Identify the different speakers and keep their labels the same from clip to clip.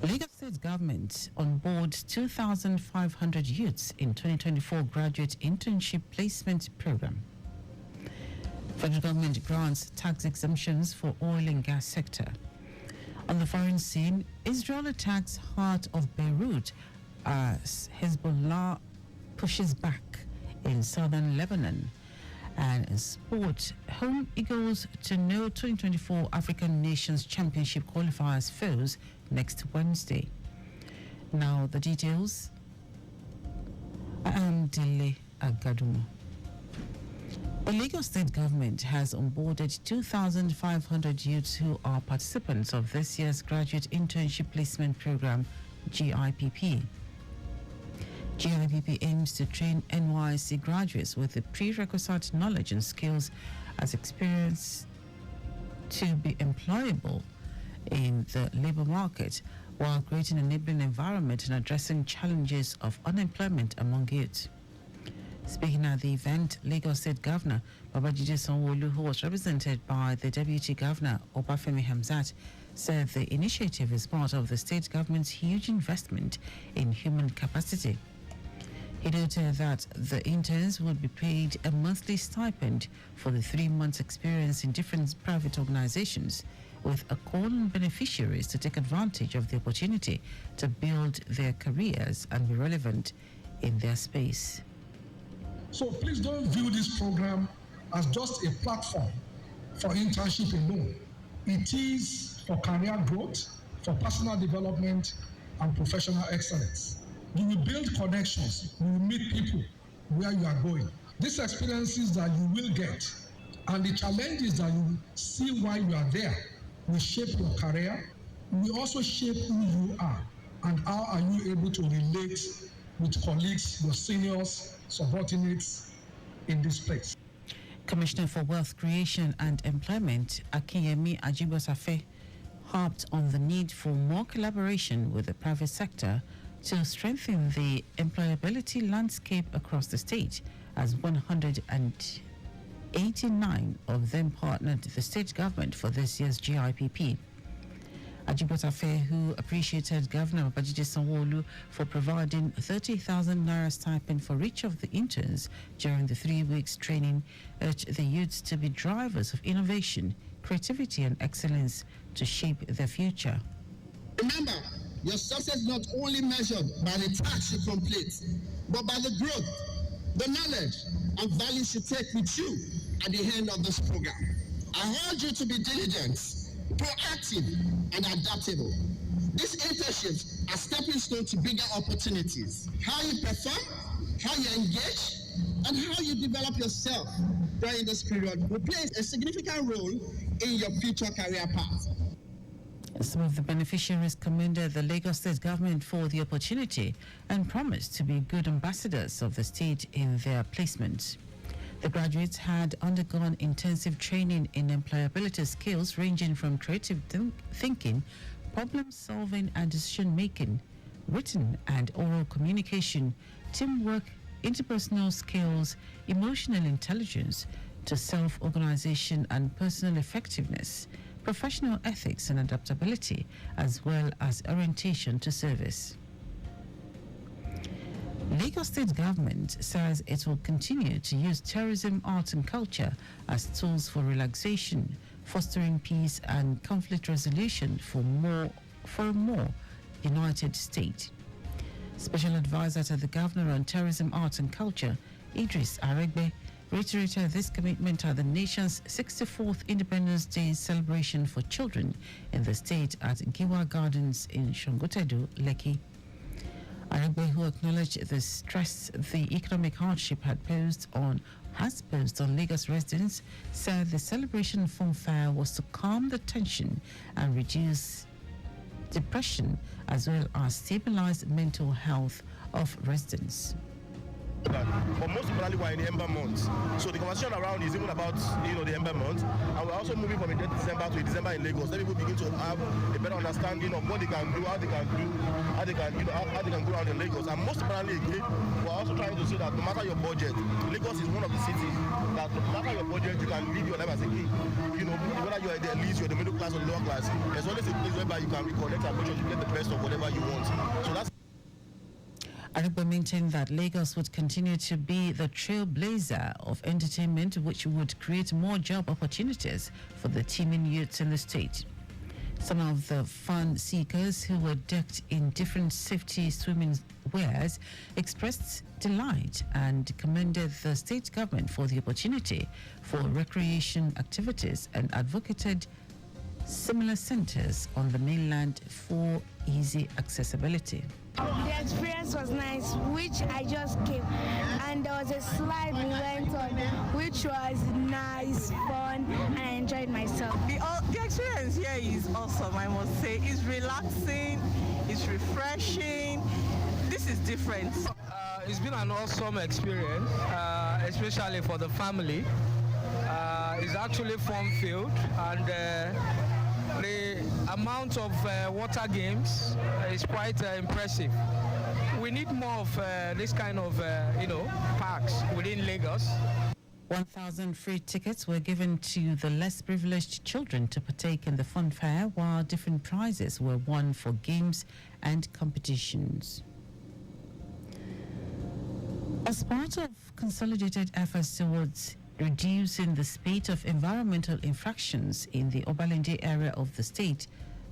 Speaker 1: Lagos State government on board 2,500 youths in 2024 graduate internship placement program. Federal government grants tax exemptions for oil and gas sector. On the foreign scene, Israel attacks heart of Beirut as Hezbollah pushes back in southern Lebanon. And in sport, home Eagles to know 2024 African Nations Championship qualifiers foes next Wednesday. Now the details. I am Dele Agadumo. The Lagos State government has onboarded 2,500 youths who are participants of this year's Graduate Internship Placement Program, GIPP. GIPP aims to train NYSC graduates with the prerequisite knowledge and skills as experience to be employable in the labor market while creating an enabling environment and addressing challenges of unemployment among youth. Speaking at the event, Lagos State Governor Babajide Sanwo-Olu, who was represented by the Deputy Governor Obafemi Hamzat, said the initiative is part of the state government's huge investment in human capacity. He noted that the interns would be paid a monthly stipend for the 3 months experience in different private organizations, with a call on beneficiaries to take advantage of the opportunity to build their careers and be relevant in their space.
Speaker 2: So please don't view this program as just a platform for internship alone. It is for career growth, for personal development, and professional excellence. You will build connections, you will meet people where you are going. These experiences that you will get and the challenges that you will see while you are there will shape your career, will also shape who you are and how are you able to relate with colleagues, your seniors, subordinates in this place.
Speaker 1: Commissioner for Wealth Creation and Employment, Akinyemi Ajibosafe, harped on the need for more collaboration with the private sector to strengthen the employability landscape across the state, as 189 of them partnered the state government for this year's GIPP. Ajibosafe, who appreciated Governor Babajide Sanwo-Olu for providing 30,000 naira stipend for each of the interns during the 3 weeks training, urged the youths to be drivers of innovation, creativity and excellence to shape their future.
Speaker 3: Remember, your success is not only measured by the task you complete, but by the growth, the knowledge and values you take with you at the end of this program. I urge you to be diligent, proactive and adaptable. These internships are stepping stones to bigger opportunities. How you perform, how you engage, and how you develop yourself during this period will play a significant role in your future career path.
Speaker 1: Some of the beneficiaries commended the Lagos State government for the opportunity and promised to be good ambassadors of the state in their placements. The graduates had undergone intensive training in employability skills ranging from creative thinking, problem solving and decision making, written and oral communication, teamwork, interpersonal skills, emotional intelligence, to self-organization and personal effectiveness, professional ethics and adaptability, as well as orientation to service. Lagos State government says it will continue to use tourism, arts and culture as tools for relaxation, fostering peace and conflict resolution for a more united state. Special advisor to the governor on tourism, arts and culture, Idris Aregbe, reiterated this commitment at the nation's 64th Independence Day celebration for children in the state at Giwa Gardens in Shongotedu, Lekki. Aregbe, who acknowledged the stress the economic hardship has posed on Lagos residents, said the celebration funfair was to calm the tension and reduce depression, as well as stabilize mental health of residents.
Speaker 4: But most importantly, we're in the Ember months. So the conversation around is even about the Ember months, and we're also moving from a December to a December in Lagos. Let people begin to have a better understanding of what they can do, how they can go around in Lagos. And most importantly, again, we're also trying to say that no matter your budget, Lagos is one of the cities that no matter your budget, you can live your life as a king. Whether you're the elite, you're the middle class or the lower class, there's always a place whereby you can reconnect and make sure you get the best of whatever you want. So that's.
Speaker 1: Arugba maintained that Lagos would continue to be the trailblazer of entertainment, which would create more job opportunities for the teeming youths in the state. Some of the fun seekers who were decked in different safety swimming wears expressed delight and commended the state government for the opportunity for recreation activities and advocated similar centers on the mainland for easy accessibility.
Speaker 5: The experience was nice, which I just came, and there was a slide we went on, which was nice, fun, and I enjoyed myself.
Speaker 6: The experience here is awesome, I must say. It's relaxing, it's refreshing. This is different.
Speaker 7: It's been an awesome experience, especially for the family. It's actually fun-filled, and the amount of water games is quite impressive. We need more of this kind of, parks within Lagos.
Speaker 1: 1,000 free tickets were given to the less privileged children to partake in the fun fair, while different prizes were won for games and competitions. As part of consolidated efforts towards reducing the spate of environmental infractions in the Obalende area of the state,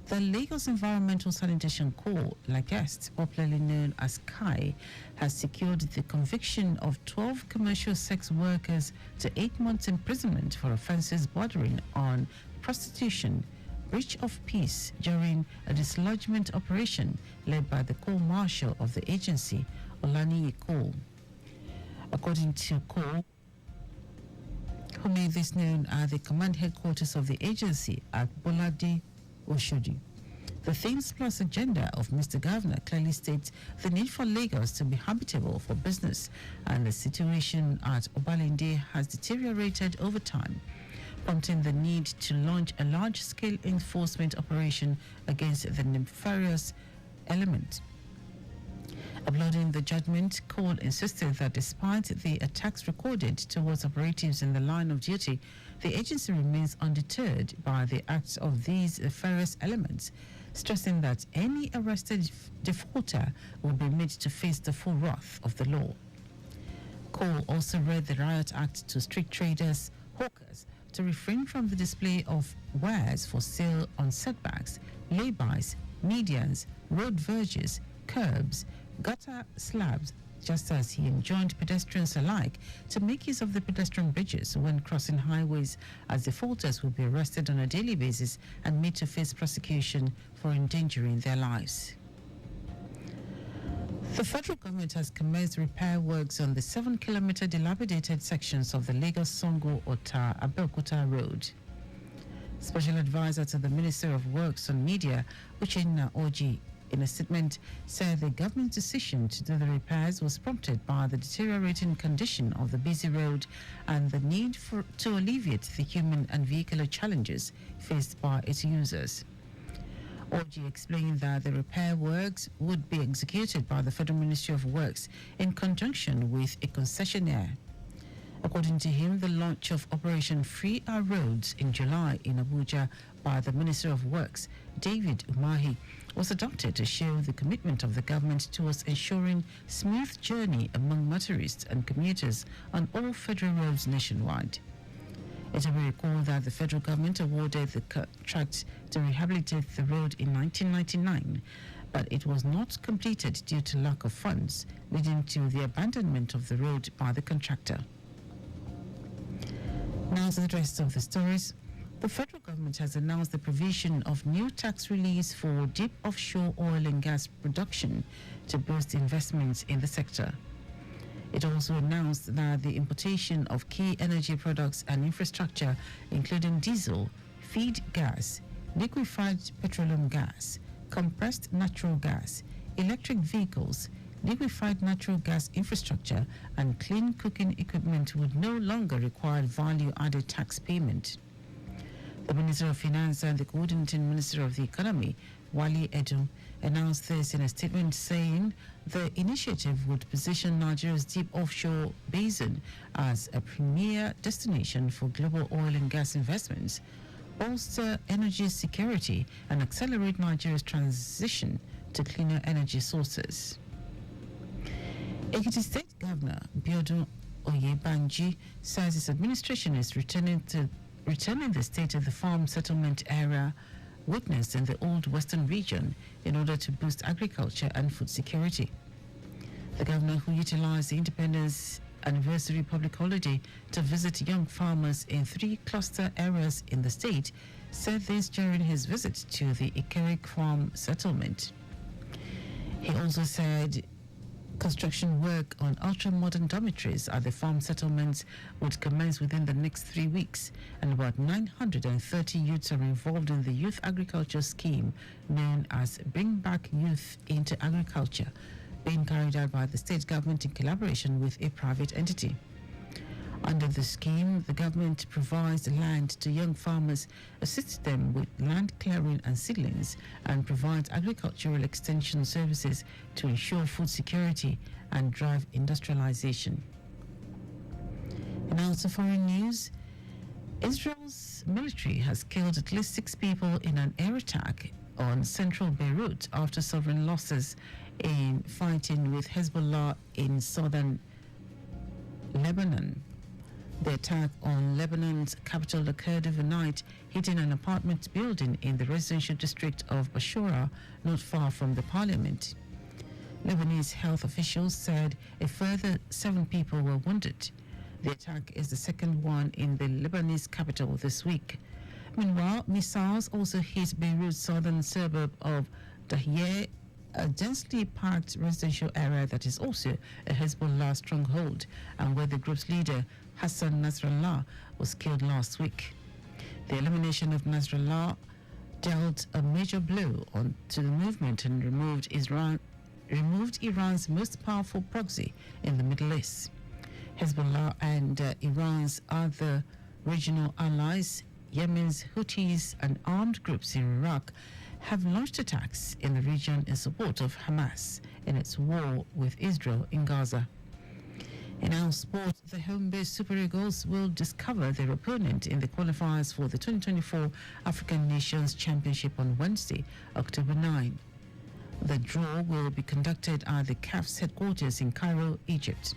Speaker 1: the Lagos Environmental Sanitation Corps, LAGEST, popularly known as KAI, has secured the conviction of 12 commercial sex workers to 8 months imprisonment for offences bordering on prostitution, breach of peace during a dislodgement operation led by the Corps Marshal of the agency, Olaniyi Cole. According to Cole, who made this known at the command headquarters of the agency at Bolade, Oshodi. The Themes Plus agenda of Mr. Governor clearly states the need for Lagos to be habitable for business, and the situation at Obalende has deteriorated over time, prompting the need to launch a large-scale enforcement operation against the nefarious element. Uploading the judgment, Cole insisted that despite the attacks recorded towards operatives in the line of duty, the agency remains undeterred by the acts of these nefarious elements, stressing that any arrested defaulter will be made to face the full wrath of the law. Cole also read the Riot Act to strict traders, hawkers, to refrain from the display of wares for sale on setbacks, lay-bys, medians, road verges, curbs, gutter slabs, just as he enjoined pedestrians alike to make use of the pedestrian bridges when crossing highways, as defaulters will be arrested on a daily basis and made to face prosecution for endangering their lives. The federal government has commenced repair works on the 7-kilometer dilapidated sections of the Lagos-Sango-Ota Abeokuta Road. Special advisor to the Minister of Works and Media, Uchenna Oji, in a statement, said the government's decision to do the repairs was prompted by the deteriorating condition of the busy road and the need to alleviate the human and vehicular challenges faced by its users. Oji explained that the repair works would be executed by the Federal Ministry of Works in conjunction with a concessionaire. According to him, the launch of Operation Free Our Roads in July in Abuja by the Minister of Works, David Umahi, was adopted to show the commitment of the government towards ensuring smooth journey among motorists and commuters on all federal roads nationwide. It will be recalled that the federal government awarded the contract to rehabilitate the road in 1999, but it was not completed due to lack of funds, leading to the abandonment of the road by the contractor. Now to the rest of the stories. The federal government has announced the provision of new tax reliefs for deep offshore oil and gas production to boost investments in the sector. It also announced that the importation of key energy products and infrastructure, including diesel, feed gas, liquefied petroleum gas, compressed natural gas, electric vehicles, liquefied natural gas infrastructure and clean cooking equipment would no longer require value-added tax payment. The Minister of Finance and the Coordinating Minister of the Economy, Dele Agadumo, announced this in a statement saying the initiative would position Nigeria's deep offshore basin as a premier destination for global oil and gas investments, bolster energy security, and accelerate Nigeria's transition to cleaner energy sources. Ekiti State Governor Biodun Oyebanji says his administration is returning the state of the farm settlement era witnessed in the old western region in order to boost agriculture and food security. The governor, who utilized the Independence Anniversary public holiday to visit young farmers in 3 cluster areas in the state, said this during his visit to the Ikerik farm settlement. He also said construction work on ultra-modern dormitories at the farm settlements would commence within the next 3 weeks, and about 930 youths are involved in the youth agriculture scheme known as Bring Back Youth into Agriculture, being carried out by the state government in collaboration with a private entity. Under the scheme, the government provides land to young farmers, assists them with land clearing and seedlings, and provides agricultural extension services to ensure food security and drive industrialization. And now to foreign news. Israel's military has killed at least 6 people in an air attack on central Beirut after suffering losses in fighting with Hezbollah in southern Lebanon. The attack on Lebanon's capital occurred overnight, hitting an apartment building in the residential district of Bashora, not far from the parliament. Lebanese health officials said a further 7 people were wounded. The attack is the second one in the Lebanese capital this week. Meanwhile, missiles also hit Beirut's southern suburb of Dahiyeh, a densely packed residential area that is also a Hezbollah stronghold, and where the group's leader, Hassan Nasrallah, was killed last week. The elimination of Nasrallah dealt a major blow to the movement and removed Iran's most powerful proxy in the Middle East. Hezbollah and Iran's other regional allies, Yemen's Houthis and armed groups in Iraq, have launched attacks in the region in support of Hamas in its war with Israel in Gaza. In our sport, the home-based Super Eagles will discover their opponent in the qualifiers for the 2024 African Nations Championship on Wednesday, October 9. The draw will be conducted at the CAF's headquarters in Cairo, Egypt.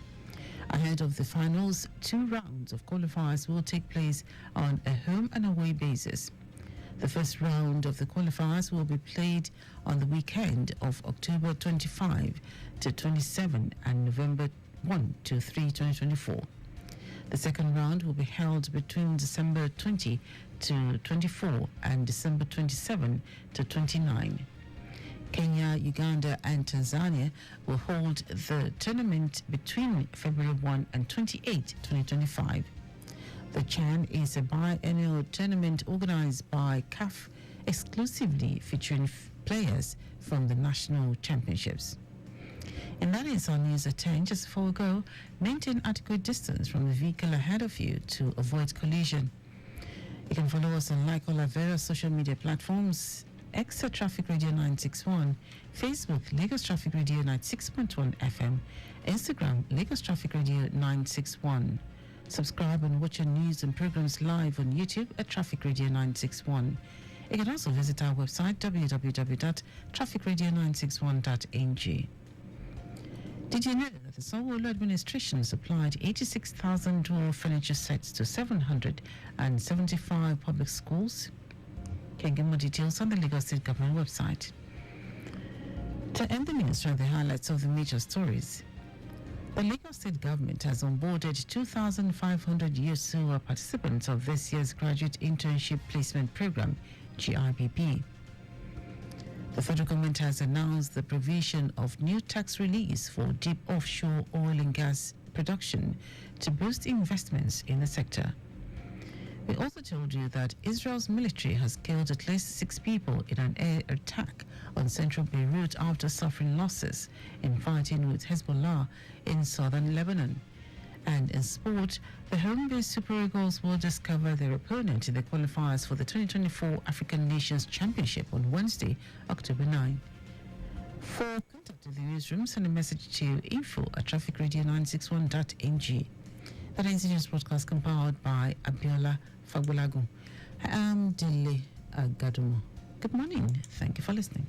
Speaker 1: Ahead of the finals, 2 rounds of qualifiers will take place on a home and away basis. The first round of the qualifiers will be played on the weekend of October 25 to 27 and November 1 to 3, 2024. The second round will be held between December 20 to 24 and December 27 to 29. Kenya, Uganda and Tanzania will hold the tournament between February 1 and 28, 2025. The CHAN is a biennial tournament organized by CAF exclusively featuring players from the national championships. And that is our news at 10. Just before we go, maintain adequate distance from the vehicle ahead of you to avoid collision. You can follow us on like all our various social media platforms: X at Traffic Radio 961, Facebook Lagos Traffic Radio 96.1 FM, Instagram Lagos Traffic Radio 961. Subscribe and watch our news and programs live on YouTube at Traffic Radio 961. You can also visit our website www.trafficradio961.ng. Did you know that the Sanwo-Olu administration supplied 86,000 dual furniture sets to 775 public schools? You can get more details on the Lagos State Government website. To end the news, try the highlights of the major stories. The Lagos State Government has onboarded 2,500 youths who are participants of this year's Graduate Internship Placement Program, GIPP. The federal government has announced the provision of new tax release for deep offshore oil and gas production to boost investments in the sector. We also told you that Israel's military has killed at least 6 people in an air attack on central Beirut after suffering losses in fighting with Hezbollah in southern Lebanon. And in sport, the home-based Super Eagles will discover their opponent in the qualifiers for the 2024 African Nations Championship on Wednesday, October 9. For contact with the newsroom, send a message to info@trafficradio961.ng. That is the news broadcast compiled by Abiola Fagbolagun. I am Dele Agadumo. Good morning. Thank you for listening.